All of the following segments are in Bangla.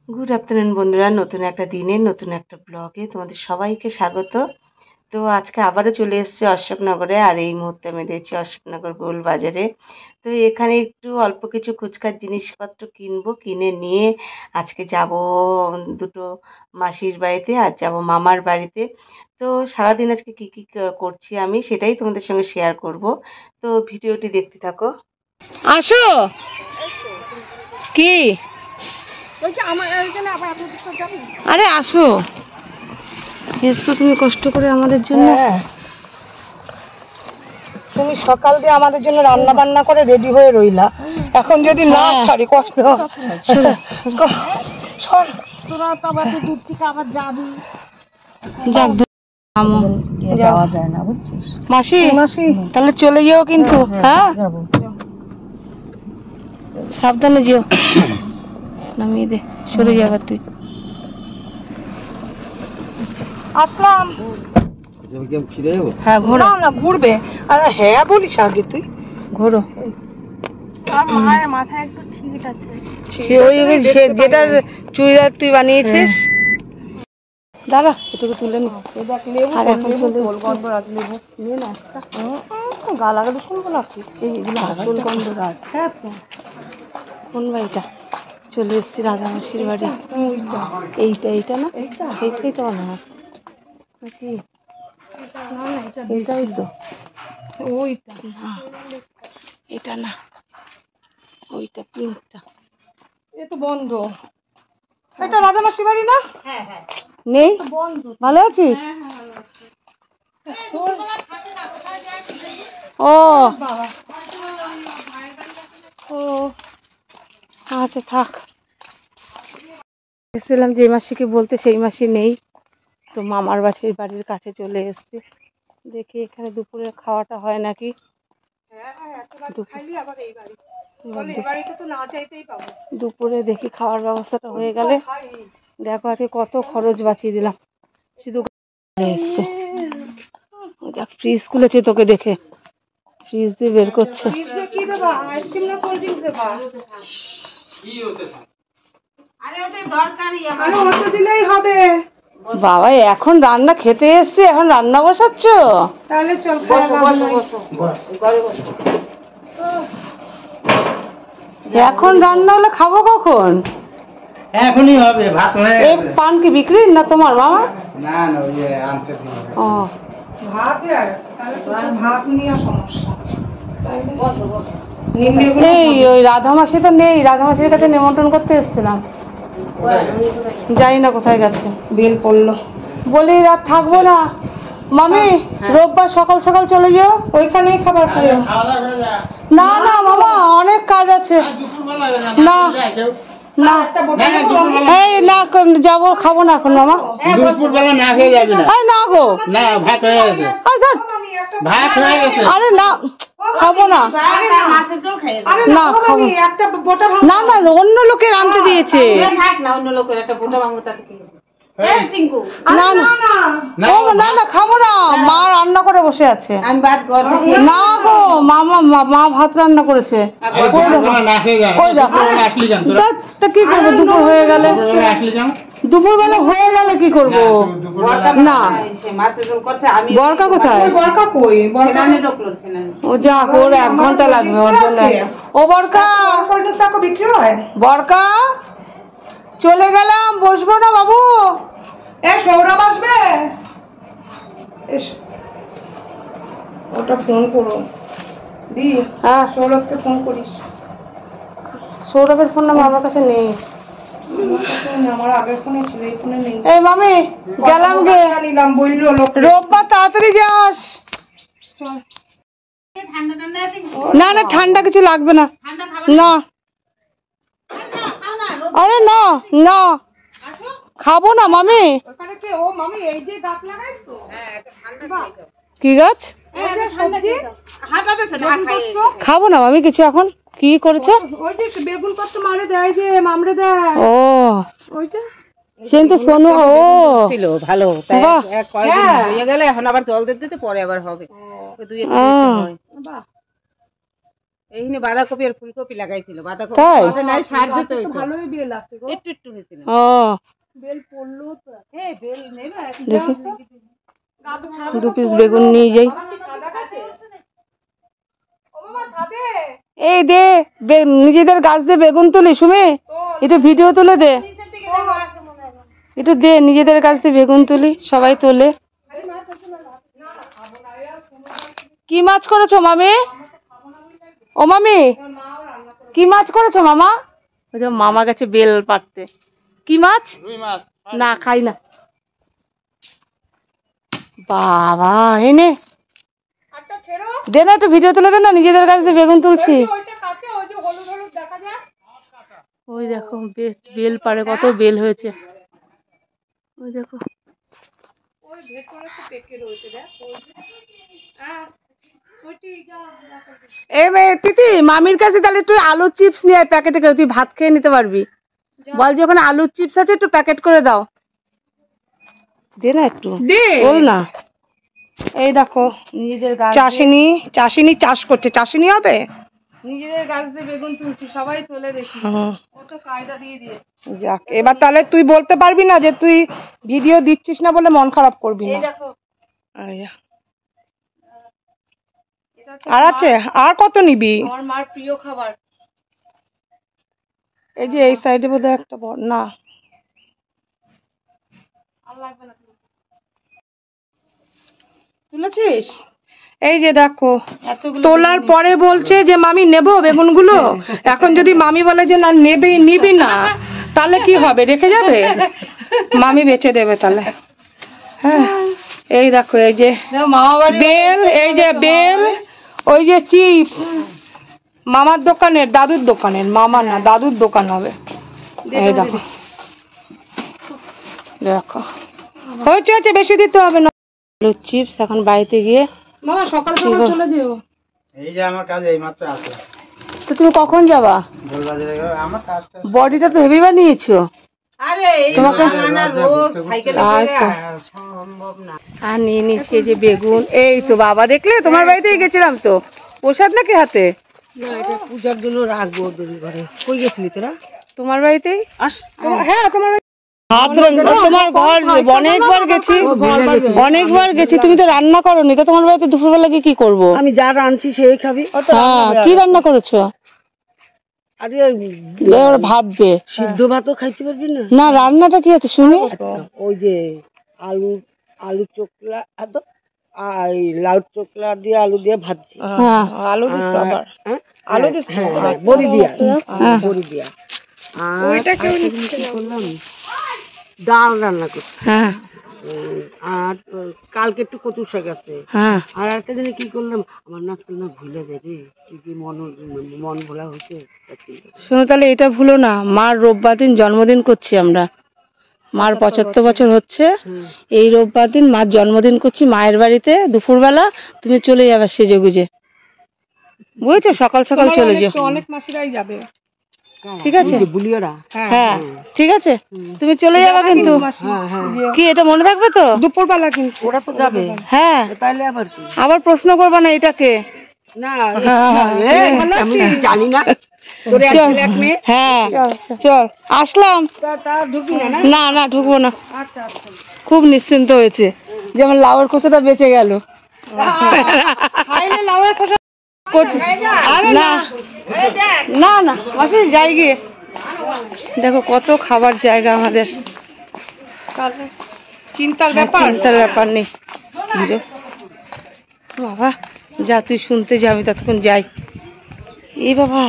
গুড আফটারনুন বন্ধুরা, নতুন একটা দিনে নতুন একটা ব্লগে তোমাদের সবাইকে স্বাগত। তো আজকে আবারও চলে এসেছি অশোকনগরে, আর এই মুহূর্তে আমি রয়েছি অশোকনগর গোল বাজারে। তো এখানে একটু অল্প কিছু ফুচকার জিনিসপত্র কিনবো, কিনে নিয়ে আজকে যাব দুটো মাসির বাড়িতে আর যাব মামার বাড়িতে। তো সারাদিন আজকে কি কি করছি আমি সেটাই তোমাদের সঙ্গে শেয়ার করব। তো ভিডিওটি দেখতে থাকো। আসো কি আরে আসো, এসছো তুমি কষ্ট করে আমাদের জন্য। তুমি সকাল দিয়ে আমাদের জন্য রান্না বান্না করে রেডি হয়ে রইলা, এখন যদি না ছাড়ি কষ্ট। তোরা তো আবার দূর থেকে আবার যাবি, যাক যাওয়া যায় না বুঝছিস। মাসি মাসি তাহলে চলে যেও কিন্তু। হ্যাঁ যাবো, সাবধানে যেও, নামিয়ে দে, সরে যাবার তুই। আসলাম। হ্যাঁ ঘোরো না ঘুরবে, আর হ্যাঁ বলিস আগে তুই। ঘোরো। আর মায়ের মাথায় একটু ছিট আছে, ওই যেটার চুড়িদার তুই বানিয়েছিস। দাঁড়া এটুকু তুলে নি। আর এখন চলে গন্ধ রাখ, লেবু নিয়ে না গা লাগাতে শুনবো না তুই, এইগুলো আসল গন্ধ রাখ। হ্যাঁ কোন বাড়িটা? চলে এসেছি রাধা মাসির বাড়ি। এইটা না, এইটাই তো মনে হয় নাকি? এইটাই তো, ওইটা এটা না, ওইটা পিঙ্কটা। এ তো বন্ধ। এটা রাধামাসি বাড়ি না? নেই, ভালো আছিস? ও ও আচ্ছা থাক। এসেছিলাম যে মাসিকে বলতে, সেই মাসি নেই, তো মামার বাড়ির কাছে চলে এসেছি। দেখি এখানে দুপুরে খাওয়াটা হয় নাকি। দুপুরে দেখি খাওয়ার ব্যবস্থাটা হয়ে গেলে। দেখো আজকে কত খরচ বাঁচিয়ে দিলাম, শুধু এসছে। দেখ ফ্রিজ খুলেছে তোকে দেখে, ফ্রিজ দিয়ে বের করছে। বাবা এখন রান্না খেতে এসছে, এখন রান্না বসাচ্ছ? তাহলে চল এখন রান্না হলে খাবো কখন? এখনই হবে, ভাত হয়ে এই গেছে। পান কি বিক্রি না তোমার মামা? না না, ওই যে আনতে দিন। ও ভাত হয়ে গেছে, তাহলে তো ভাত নিয়ে সমস্যা। এই ওই রাধা মাসি তো নেই, রাধা মাসির কাছে নিমন্ত্রণ করতে এসেছিলাম, জানি না কোথায় গেছে। বেল পড়লো, বলি রাত থাকবো না মামি, রোববার সকাল সকাল চলে যাও, ওইখানেই খাবার খাইও। খাওয়া দাওয়া করে যা। না না মামা অনেক কাজ আছে। দুপুরবেলা হবে না না এই না যাবো, খাবো না এখন মামা। দুপুরবেলা না খেয়ে যাবি না। আরে না গো, না, ভাত হয়ে গেছে, আরে ধর, ভাত হয়ে গেছে। আরে না খাবো না, না খাবো না, না অন্য লোকের আনতে দিয়েছে। না না ও না না খাবো না, মা রান্না করে বসে আছে। না গো মামা, মা ভাত রান্না করেছে। দুপুরবেলা না খেয়ে যাবি। ওই দেখো, দুপুরবেলা আসলি যান তোরা। তা কি করবো, দুপুর হয়ে গেলে? দুপুরবেলা আসলি যান। দুপুরবেলা হয়ে গেলে কি করবো? না বরকা কোথায়? বরকা কই? ও যাক, ওর 1 ঘন্টা লাগবে ওর জন্য। ও বরকা, বিক্রি হয়। বরকা চলে গেলাম, বসবো না বাবু। সৌরভ আসবে, ওটা ফোন করো দি। হ্যাঁ সৌরভকে ফোন করিস। সৌরভের ফোন নাম্বার আমার কাছে নেই। আমার আগের ফোনে ছিল, এই ফোনে নেই। এই মামি গেলাম গে, নিলাম বললো লোক। রোববার তাড়াতাড়ি যাস। না না ঠান্ডা কিছু লাগবে না, না আরে না না খাবো না মামি। ওখানে কে? ও মামি এই যে গাছ লাগাইছো? কি গাছ? খাবো না মামি কিছু এখন। কি করেছে? ওই যে বেগুন কত মারে দেয়, যে মামড়ে দেয়। ও ওইটা সেন তো সোনু। ও ছিল ভালো, তাই কয়েকদিন হয়ে গেলে এখন আবার জল দিতে দিতে পরে আবার হবে। ওই 2-1 সময় এইখানে বাঁধাকপি আর ফুলকপি লাগাইছিল। বাঁধাকপি তাই? কথা নাই, সার দিত একটু। ভালোই বেল আছে গো। একটু হয়েছিল। ও বেল পড়লো তো। বেল নেবে দেখি 2 পিস বেগুন নিয়ে যাই। এই দে নিজেদের গাছ দিয়ে বেগুন তুলি। সুমি একটু ভিডিও তুলে দে, একটু দে নিজেদের গাছ দিয়ে বেগুন তুলি, সবাই তোলে। কি মাছ করেছো মামি? ও মামি কি মাছ করেছো মামা? ওই যে মামা গেছে বেল পাড়তে। কি মাছ? রুই মাছ। না খাই না। বাবা এনে দে না, একটু ভিডিও তুলে দে না, নিজেদের কাছ দিয়ে বেগুন তুলছি। ওই দেখো বেল পাড়ে কত বেল হয়েছে, ওই দেখো। এই তিতি মামির কাছে তাহলে একটু আলুর চিপস নিয়ে আয় প্যাকেটে করে, তুই ভাত খেয়ে নিতে পারবি। বল যে ওখানে আলুর চিপস আছে একটু প্যাকেট করে দাও। দে না একটু, বল না। এই দেখো নিজেদের গাছ চাষিনী চাষ করছে, চাষিনী হবে। নিজেদের গাছ দিয়ে বেগুন তুলছি, সবাই তোলে দেখি কত কায়দা দিয়ে দিয়ে। যাক, এবার তাহলে তুই বলতে পারবি না যে তুই ভিডিও দিচ্ছিস না বলে মন খারাপ করবি এই না। দেখো আর আছে, আর কত নিবি? আমার মার প্রিয় খাবার। এই যে এই সাইডে বোধহয় একটা বড় না। তুলেছিস? এই যে দেখো এতগুলো তোলার পরে বলছে যে মামি নেবো বেগুনগুলো। এখন যদি মামি বলে যে না নিবি না, তাহলে কি হবে? রেখে যাবে? মামি বেচে দেবে তাহলে। হ্যাঁ এই দেখো এই যে মামা বাড়ি বেল, এই যে বেল, ওই যে চিপস মামার দোকানের, দাদুর দোকানের, মামা না দাদুর দোকান হবে। এই দেখো দেখো হয়েছে, বেশি দিতে হবে না। আলুর চিপস এখন বাড়িতে গিয়ে। মামা সকাল সকাল চলে যেও। এই যে আমার কাজ এই মাত্র আছে। তো তুমি কখন যাবা? গোলবাজারে গেলে আমার কাজটা বডিটা তো হেভি বানিয়েছো। আরে এই বানানা রোজ সাইকেলে করে সম্ভব না। আর নিয়ে নিচ্ছে যে বেগুন। এই তো বাবা দেখলে, তোমার বাড়িতেই গেছিলাম তো, প্রসাদ নাকি হাতে? না এটা পূজার জন্য রাখবো দেরি করে। কই গেছিলি তোরা? তোমার বাড়িতেই। হ্যাঁ তোমার তোমার ঘর অনেকবার গেছি, তুমি তো রান্না করোনি, তো তোমার বাড়িতে দুপুরবেলা গিয়ে কি করবো? আমি যা রাঁধছি সেই খাবি। হ্যাঁ কি রান্না করেছো? আরে ওরা ভাববে সিদ্ধ ভাতও খাইতে পারবি না। না রান্নাটা কি আছে শুনি। ওই যে আলু চোকলা আর লাউ চোকলা দিয়ে আলু দিয়ে ভাজছি। হ্যাঁ আলু দিস আবার, আলু দিস বড়ি দিয়া, বড়ি দিয়া। ওইটা কেউ কি করলাম, ডাল রান্না করছি। হ্যাঁ আর কালকে একটু কচু শাক আছে। হ্যাঁ আর একটা জিনিস কি করলাম, আমার না ভুলে যাবে কি মন ভোলা হয়েছে। শোনো তাহলে এটা ভুলো না, মার রোববার দিন জন্মদিন করছি আমরা। মার 75 বছর হচ্ছে। এই রোববার দিন মার জন্মদিন করছি মায়ের বাড়িতে দুপুরবেলা। তুমি চলে যাবে সেজে গুজে, বুঝেছো? সকাল সকাল চলে যাও। অনেক মাসিরাই যাবে। ঠিক আছে বুলিওরা। হ্যাঁ ঠিক আছে, তুমি চলে যাবে কিন্তু। কি এটা মনে রাখবে তো? দুপুরবেলা কিন্তু ওরা তো যাবে। হ্যাঁ তাইলে আবার কি? আবার প্রশ্ন করবা না এটাকে। না আমি জানি না। হ্যাঁ চল আসলাম। ঢুকবি না? না না ঢুকবো না, আচ্ছা আচ্ছা। খুব নিশ্চিন্ত হয়েছে, যেমন লাউয়ের খোসাটা বেঁচে গেল। লাউয়ের খোসা না না না মাসি যাই গিয়ে। দেখো কত খাবার জায়গা আমাদের, চিন্তার ব্যাপার। চিন্তার ব্যাপার নেই। বাবা যা তুই শুনতে যা, আমি ততক্ষণ যাই। এই বাবা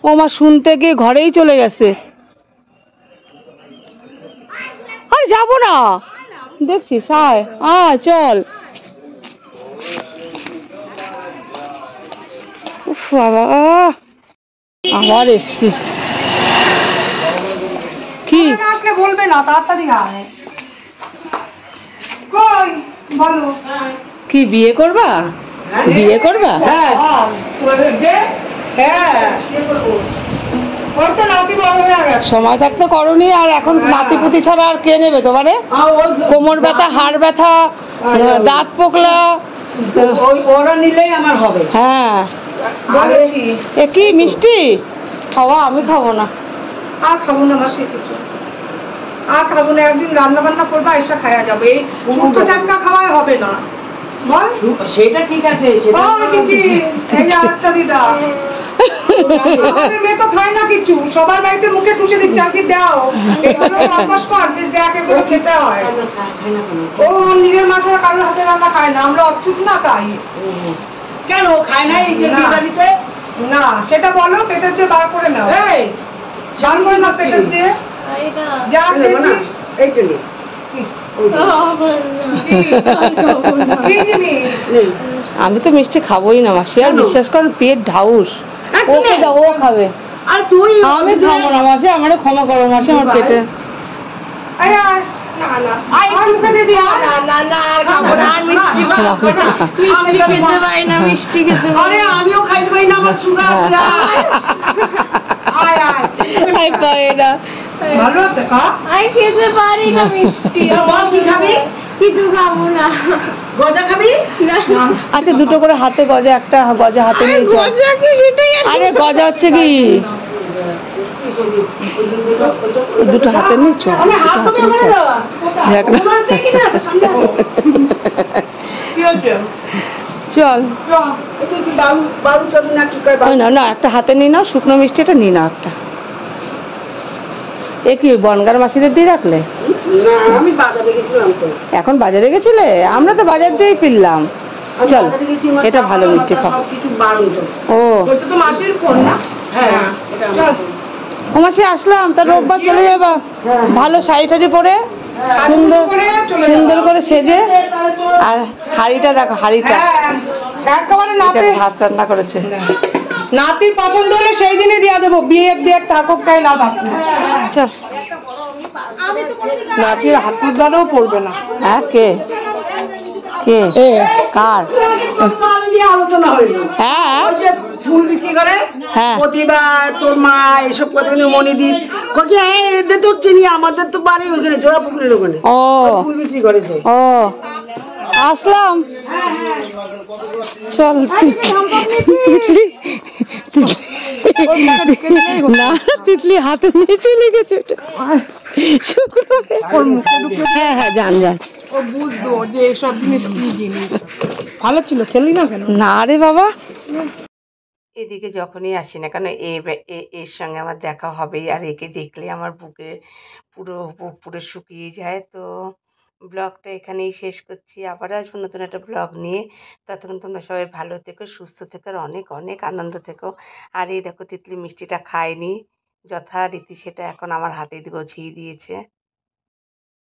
ও মা শুনতে গিয়ে ঘরেই চলে গেছে। আর যাবো না দেখছিস, আয় আয় চল। উফ বাবা আবার এসছি। কি আজকে বলবে না, তাড়াতাড়ি আয়। কই বলো, কি বিয়ে করবা? বিয়ে করবা? হ্যাঁ ওর তো নাতি বড় হয়ে গেছে। সময় থাকতে করনি, আর এখন নাতিপুতি ছাড়া আর কে নেবে তোমারে? কোমর ব্যথা, হাড় ব্যথা, দাঁত পোকলা, ওরা নিলেই আমার হবে। হ্যাঁ আরে এ কি মিষ্টি খাওয়া? আমি খাবো না, আর খাবো না মাসি কিছু, আর খাবো না। একদিন রান্না বান্না করবা, এসে খাওয়া যাবে। এই শুক্তো টাটকা খাওয়াই হবে না, বল। সেটা ঠিক আছে, সেটা ও দিদি, এই যে আরেকটা দিদা। আমাদের মেয়ে তো খায় না কিছু, সবার বাড়িতে মুখে টুসে দিচ্ছে, আর কি দাও এগুলো অভ্যাস কর যে যাক এগুলো খেতে হয়। ও নিজের মাঝে কারোর হাতে রান্না খায় না, আমরা অচ্ছুত না তাই। কেন খায় না? এই যে না। বিরিয়ানিতে না সেটা বলো, পেটের দিয়ে বার করে নাও। এই বার করে নাও পেটের দিয়ে, যা খেয়েছিস। এইটা নে। কি জিনিস? আমি তো মিষ্টি খাবোই না মাসি, আর বিশ্বাস করেন পেট ঢাউস। ওকে দাও, ও খাবে। আর তুই আমি খাবো না মাসি, আমারও ক্ষমা করো মাসি, আমার পেটে। না না আর মুখে দিয়ে দিও। না না আর খাবো না, আর মিষ্টি খাবো না। মিষ্টি খেতে পারি না, মিষ্টি খেতে আরে আমিও খাইতে পারি না, আমার সুগার আছে। আয় আয় আই পারে না। ভালো আছে কা? আমি খেতে পারি না মিষ্টি। বল কি খাবি? কিছু খাবো না। গজা খাবি? আচ্ছা দুটো করে হাতে গজা, একটা গজা হাতে নিয়ে চল। গজা কি সেটাই আরে গজা হচ্ছে কি, দুটো হাতে নিয়ে চল। আমি হাত তো মেরে দাও। দেখ না। তোমার আছে কি না? সামনে আসো। কি হচ্ছে? চল এটা কি বাবু বাবু চলবে না কি কয়? ওই না না, একটা হাতে নিয়ে নাও, শুকনো মিষ্টি এটা নিয়ে নাও একটা। এ কি বনগার মাসিদের দিয়ে রাখলে? না আমি বাজারে গেছিলাম তো। এখন বাজারে গেছিলে? আমরা তো বাজার দিয়েই ফিরলাম। আমি চল বাজারে গেছি, আমার এটা ভালো চাল, মিষ্টি আমার খাও। সব কিছু বারণ তো। ও ওইটা তো মাসির ফোন না? হ্যাঁ এটা চল। ও মাসি আসলাম, তা রোববার চলে যাবা। ভালো শাড়ি টাড়ি পরে সুন্দর সুন্দর করে সেজে। আর হাঁড়িটা দেখো, হাঁড়িটা একেবারে এটা নাতি ভাত রান্না করেছে। নাতির পছন্দ হলে সেই দিনে দিয়ে দেবো, বিয়ে থাকুক চাই না থাকুক। চল। নাতির হাতুর দ্বারাও পড়বে না। হ্যাঁ কে কে কার? নিয়ে আলোচনা হইলো। হ্যাঁ ওই যে ফুল বিক্রি করে হ্যাঁ প্রতিভা, তোর মা, এসব কথা মনিদীপ কত, হ্যাঁ এদের তো চিনি, আমাদের তো বাড়ি ওখানে জোড়া পুকুরের ওখানে ও ফুল বিক্রি করেছে। ও আসলাম। চল। না তিতলি হাতে নিয়ে চলে গেছে ওটা। হ্যাঁ হ্যাঁ যান যান। ও বুঝতো যে এসব জিনিস কি জিনিস। ভালো ছিল, খেলি না কেন? না রে বাবা, এদিকে যখনই আসি না কেন এর সঙ্গে আমার দেখা হবেই, আর একে দেখলে আমার বুকে বুক পুরো শুকিয়ে যায়। তো ব্লগটা এখানেই শেষ করছি, আবার আসবো নতুন একটা ব্লগ নিয়ে। ততক্ষণ তোমরা সবাই ভালো থেকো, সুস্থ থেকো, আর অনেক অনেক আনন্দ থেকো। আর এই দেখো তিতলি মিষ্টিটা খায়নি যথারীতি, সেটা এখন আমার হাতে গছিয়ে দিয়েছে।